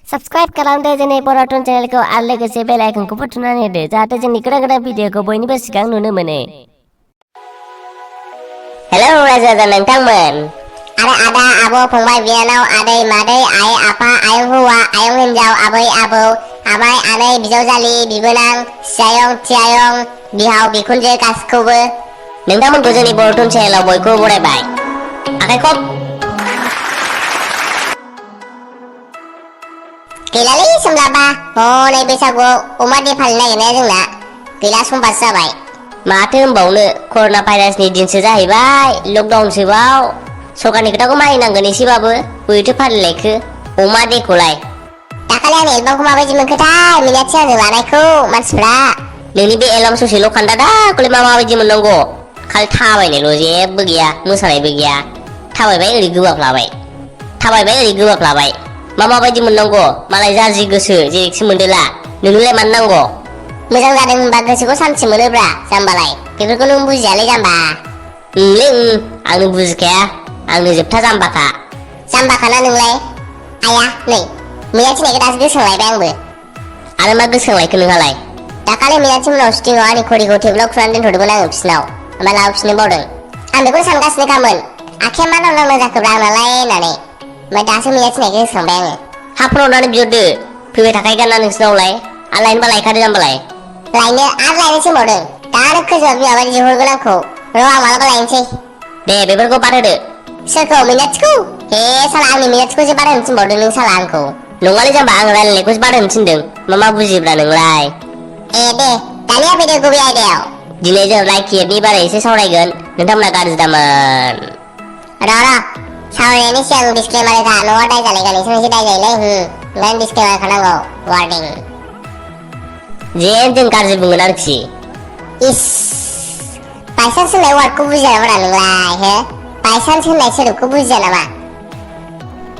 Subscribe खालामदो जोंनि बर'टन चेनेलखौ आरो लोगोसे बेल आइकनखौबो थुनानै होदो जाहाथे जोंनि गोदान भिडिअखौ बयनिबो सिगां नुनो मोनो। हेलौ राजा नोंथांमोन आरो आदा आबौ फंबाय बिनानाव आदै मादै आइ आफा आयं हौवा आयं हिनजाव आबै आबौ आमाय आनै बिजावजालि बिबोनां सियायं थियायं बिहाव बिखुनजो गासिखौबो नोंथांमोनखौ जोंनि बर'टन चेनेलाव बयखौबो बरायबाय। आखाइ खब गैलालै सोमलाबा हनै बैसागुआव अमा दे फालिनो नागिरनाया जोंना गैला समबासो जाबाय। माथो होनबावनो कर'ना भाइरासनि दिनसो जाहैबाय लकडाउनसोबाव सरकारनि खोथाखौ मानिनांगोन एसेबाबो बोरैथो फालिलायखो अमा देखौलाय। दाखालि आंनि एलबामखौ माबायदि मोनखोथाय मिनाथि आंजों लानायखौ मानसिफ्रा नोंनि बे एलबाम ससेल' खान्दादाखौलाय माबायदि मोननांगौ खालि थाबायनायल' जेबो गैया मोसानायबो गैया थाबायबाय ओरै गोबाफ्लाबाय थाबायबाय ओरै गोबाफ्लाबाय माबायदि मोननांगौ मालाय जारजि गोसो जेरैखि मोनदोला नोंनोलाय मानो नांगौ मोजां जादों होनबा गोसोखौ सान्थि मोनोब्रा जाम्बालाय बेफोरखौ नों बुजियालै जाम्बा ओंलै आंनो बुजिखाया आंनो जोबथा जाम्बाखा जाम्बाखाना नोंलाय आया नै मैयाथि नायखौ दासो गोसोखांलायबाय आंबो आरो मा गोसोखांलायखो नोंहालाय दाखालि मैयाथि मोनाव सुटिंआव आंनि घड़ीखौ टेबोलाव खुनानै दोनथ'दोंमोन आङो बिसिनाव ओमफ्राय लाबोफिननो बावदों आं बेखौनो सानगासिनोखामोन आखाया मा लांदां जाखोब्रा आंनालाय होननानै ओमफ्राय दासो मैयाथि नायखौ गोसोखांबाय आङो हा फन हरनानै बिहरदो फैबाय थाखायोगाना नोंसिनावलाय आरो लायनोबा लायखादो जाम्बालाय लायनो आरो लायनोसो होनबावदों दानो खोजोआ बिमा बायदि लिंहरगोन आंखौ र' आं मालाबा लायनोसै दे बेफोरखौ बाद होदो सोरखौ मैनाथिखौ हे साला आंनि मैनाथिखौसो बाद होनो थिनबावदों नों साला आंखौ नङालै जाम्बा आं रायलायनायखौसो बाद होनो थिनदों मा बुजिब्रा नोंलाय ए दे दानिया फैदो गुबै आयदायाव दिनै जों लाइकि एपनि बारै एसे सावरायगोन नोंथांमोना गाज्रि दामोन र' सावरायनायनि सिगां डिसक्लेमार होखा न'आ दाय जालायगोन एसे दाय जायोलै ओंखायनो डिसक्लेमार होखानांगौ वार्निं जेन जों गाज्रि बुंगोन आरोखि इस बायसान्स होननाय वार्डखौ बुजिया नामा नोंलाय हो बायसान्स होननाय सोदोबखौ बुजिया नामा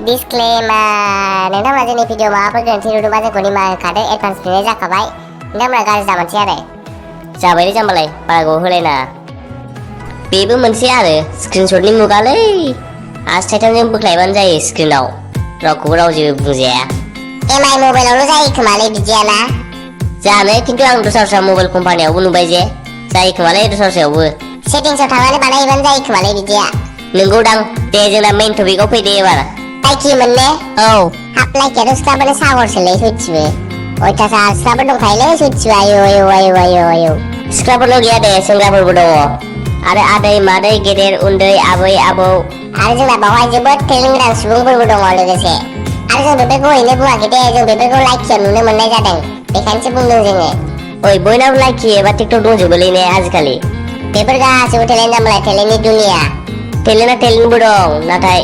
डिसक्लेमार नोंथांमोना जोंनि भिडिअ माबाफोर गोरोन्थि नुदोंबा जोंखौ निमाहा होखादो एडभान्स बिनाय जाखाबाय नोंथांमोना गाज्रि दामोनसै आरो जाबायलै जाम्बालाय बारा गोबाव होलायनाङा बेबो मोनसे आरो स्क्रिनशटनि मुगालै आसि थाइथामजों बोख्लायबानो जायो स्क्रिनाव रावखौबो राव जेबो बुंजाया एमआइ मबाइलावल' जायो खोमालै बिदियाना जानो खिन्थु आं दस्रा मबाइल कम्पानियावबो नुबाय जे जायो खोमालै दस्रायावबो सेटिंसआव थांनानै बानायहैबानो जायो खोमालै बिदिया नोंगौदां दे जोंना मेइन टपिकआव फैदो एबार लाइकि मोनने औ हाब लाइकियाथ' सिख्लाफोरनि सागरसोलै सयथिबो अयथासार सिख्लाफोर दंखायोलै सयथिबो आयौ आयौ आयौ आयौ आयौ सिख्लाफोरल' गैया दे सेंग्राफोरबो दङ आरो आदै मादै गेदेर उन्दै आबै आबौ आरो जोंना बावहाय जोबोद टेलेन्ट गोनां सुबुंफोरबो दङ लोगोसे आरो जों बेफोरखौ ओरैनो बुङाखै दे जों बेफोरखौ लाइकियाव नुनो मोननाय जादों बेखायनोसो बुंदों जोङो ओइ बयनाबो लाइकि एबा टिकटक दंजोबोलै ने आजिखालि बेफोर गासैबो टेलेन्ट जाम्बालाय टेलेन्टनि दुनिया टेलेन्टआ टेलेन्टबो दं नाथाय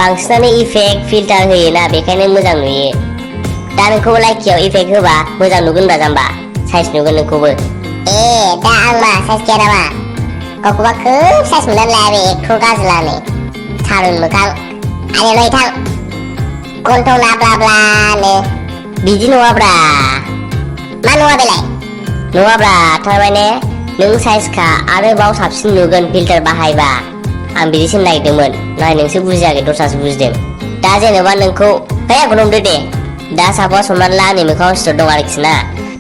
बांसिनानो इफेक्ट फिल्टार होयोना बेखायनो मोजां नुयो दा नोंखौबो लाइकियाव इफेक्ट होबा मोजां नुगोनब्रा जाम्बा साइज नुगोन नोंखौबो ए दा आं मा साइज गैया नामा गावखौबा खोब साइज मोननानै लाया बे एक्टर गाज्रिलानो थारुन मोखां आरो नै थां गन्थं नाब्लाब्लानो बिदि नङाब्रा मा नङा बेलाय नङाब्रा थारमाने नों साइजखा आरोबाव साबसिन नुगोन फिल्टार बाहायबा आं बिदिसो नागिरदोंमोन नाथाय नोंसो बुजियाखै दस्रासो बुजिदों दा जेनेबा नोंखौ है आंखौनो हमदो दे दा सापस हमनानै ला आंनि मोखाङाव सिथर दं आरोखि ना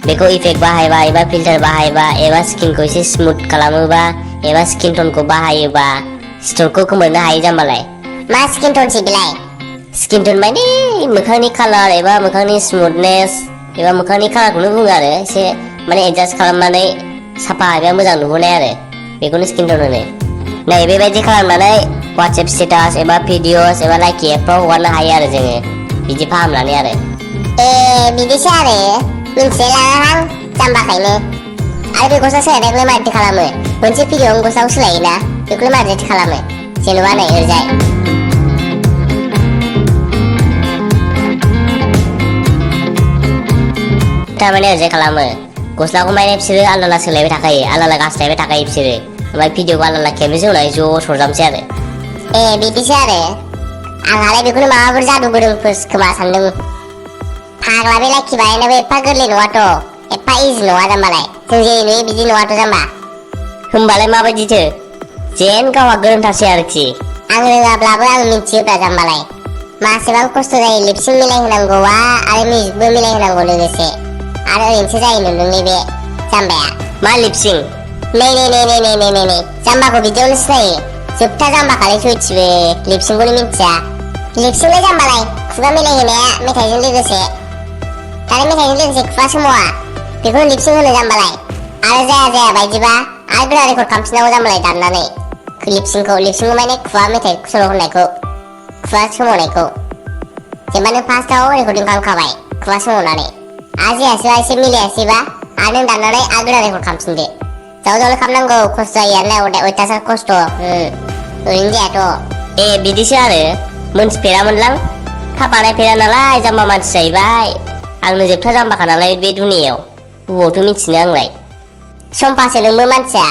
बेखौ इफेक्ट बाहायबा एबा फिल्टार बाहायबा एबा स्किनखौ एसे स्मुथ खालामोबा एबा स्किन टनखौ बाहायोबा सिथरखौ खोमोरनो हायो जाम्बालाय मा स्किन टनसै बेलाय स्किन टन माने मोखांनि कालार एबा मोखांनि स्मुथनेस एबा मोखांनि कालारखौनो बुङो आरो एसे माने एडजास्ट खालामनानै साफा एबा मोजां नुहोनाय आरो बेखौनो स्किन टन होनो नै बेबायदि खालामनानै वाट्सएप स्टेटास एबा भिडिअस एबा लाइकि एपफ्राव हगारनो हायो आरो जोङो बिदि फाहामनानै आरो ए बिदिसो आरो मिन्थिलायलाङाहां जाम्बाखायनो आरो बे गस्ला सोलायनायखौलाय मारैथो खालामो मोनसे भिडिअआवनो गस्लाखौ सोलायोना बेखौलाय मारैथो खालामो जेनेबा नै ओरैजाय थारमाने ओरैजाय खालामो गस्लाखौ माने बिसोरो आलदा आलदा सोलायबाय थाखायो आलदा आलदा गास्लायबाय थाखायो बिसोरो ओमफ्राय भिडिअखौ आलदा आलदा खेबनोसै उनाव ज' सरजाबनोसै आरो ए बिदिसो आरो आंहालाय बेखौनो माबाफोर जादु गोरोंफोर खोमा सानदों फाग्ला बे लाइकि बानायनायाबो एफा गोरलै नङाथ' एफा इजि नङा जाम्बालाय जों जेरै नुयो बिदि नङाथ' जाम्बा होमबालाय माबायदिथो जेन गावहा गोरोंथारसै आरोखि आं रोङाब्लाबो आं मिन्थियोब्रा जाम्बालाय मासेबां खस्थ' जायो लिपसिं मिलायहोनांगौआ आरो मिउजिकबो मिलायहोनांगौ लोगोसे आरो ओरैनोसो जायो नोंनि बे जाम्बाया मा लिपसिं नै जाम्बाखौ बिदियावनो सिनायो जोबथा जाम्बाखालै सयथिबो लिपसिंखौनो मिन्थिया लिपसिंलाय जाम्बालाय खुगा मिलायहोनाया मेथाइजों लोगोसे दालाय मेथाइजों लोगोसे खुगा सोमावा बेखौनो लिपसिं होनो जाम्बालाय आरो जाया बायदिबा आरो गोदान रेकर्ड खालामफिननांगौ जाम्बालाय दाननानै लिपसिंखौ माने खुगा मेथाइ सल' होननायखौ खुगा सोमावनायखौ जेनेबा नों फार्स्टआव रेकर्डिं खालामखाबाय खुगा सोमावनानै आरो जायासैबा एसे मिलायासैबा आरो नों दाननानै आरो गोदान रेकर्ड खालामफिनदो जाव खालामनांगौ खस्थ' जायो आरोना अयथासार खस्थ' ओरैनो जायाथ' बिदिसो आरो मोनथिफेरामोनलां थाब बानायफेरा नालाय जाम्बा मानसि जाहैबाय आंनो जोबथा जाम्बाखा नालाय बे दुनियाव बबावथो मिथिनो आंलाय सम्पासो नोंबो मानसिया